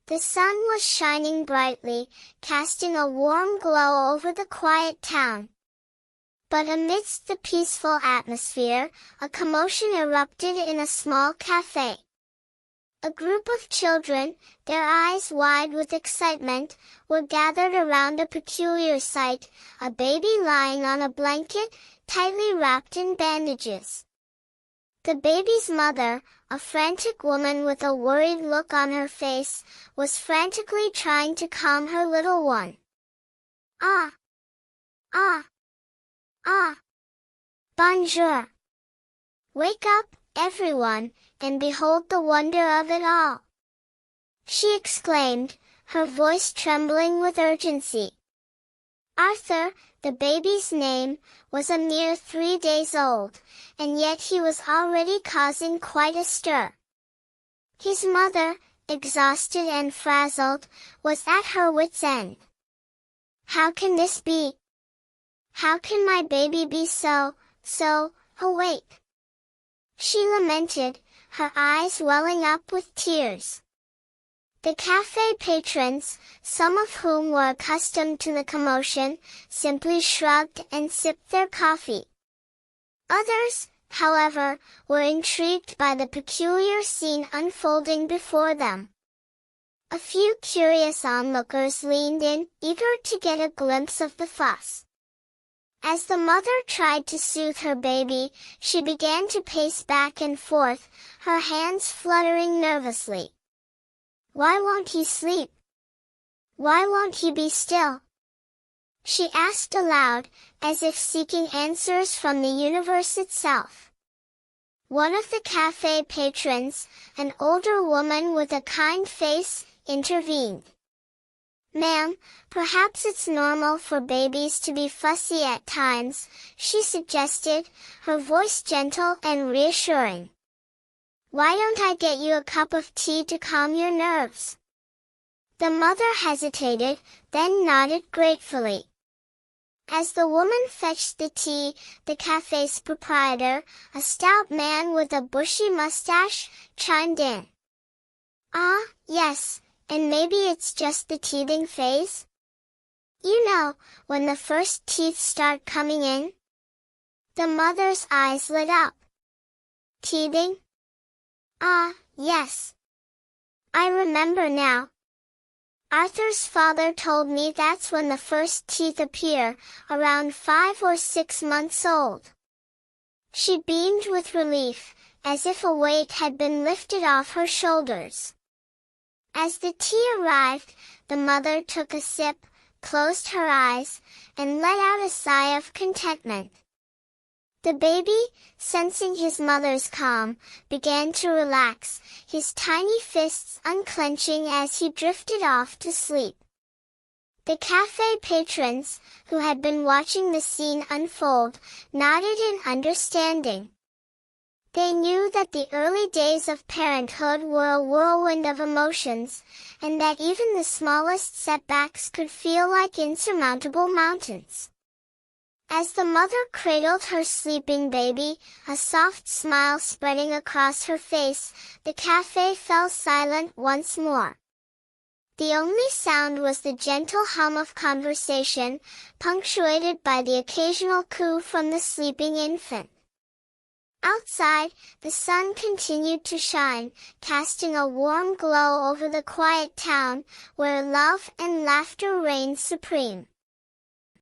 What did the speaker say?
The sun was shining brightly, casting a warm glow over the quiet town. But amidst the peaceful atmosphere, a commotion erupted in a small café. A group of children, their eyes wide with excitement, were gathered around a peculiar sight, a baby lying on a blanket, tightly wrapped in bandages. The baby's mother, a frantic woman with a worried look on her face, was frantically trying to calm her little one. Ah! Ah! Ah! Bonjour! Wake up, everyone, and behold the wonder of it all! She exclaimed, her voice trembling with urgency. Arthur, the baby's name, was a mere 3 days old, and yet he was already causing quite a stir. His mother, exhausted and frazzled, was at her wits' end. How can this be? How can my baby be so awake? She lamented, her eyes welling up with tears. The café patrons, some of whom were accustomed to the commotion, simply shrugged and sipped their coffee. Others, however, were intrigued by the peculiar scene unfolding before them. A few curious onlookers leaned in, eager to get a glimpse of the fuss. As the mother tried to soothe her baby, she began to pace back and forth, her hands fluttering nervously. Why won't he sleep? Why won't he be still? She asked aloud, as if seeking answers from the universe itself. One of the café patrons, an older woman with a kind face, intervened. Ma'am, perhaps it's normal for babies to be fussy at times, she suggested, her voice gentle and reassuring. Why don't I get you a cup of tea to calm your nerves? The mother hesitated, then nodded gratefully. As the woman fetched the tea, the café's proprietor, a stout man with a bushy mustache, chimed in. Ah, yes, and maybe it's just the teething phase? You know, when the first teeth start coming in? The mother's eyes lit up. Teething? Ah, yes. I remember now. Arthur's father told me that's when the first teeth appear, around 5 or 6 months old. She beamed with relief, as if a weight had been lifted off her shoulders. As the tea arrived, the mother took a sip, closed her eyes, and let out a sigh of contentment. The baby, sensing his mother's calm, began to relax, his tiny fists unclenching as he drifted off to sleep. The café patrons, who had been watching the scene unfold, nodded in understanding. They knew that the early days of parenthood were a whirlwind of emotions, and that even the smallest setbacks could feel like insurmountable mountains. As the mother cradled her sleeping baby, a soft smile spreading across her face, the café fell silent once more. The only sound was the gentle hum of conversation, punctuated by the occasional coo from the sleeping infant. Outside, the sun continued to shine, casting a warm glow over the quiet town, where love and laughter reigned supreme.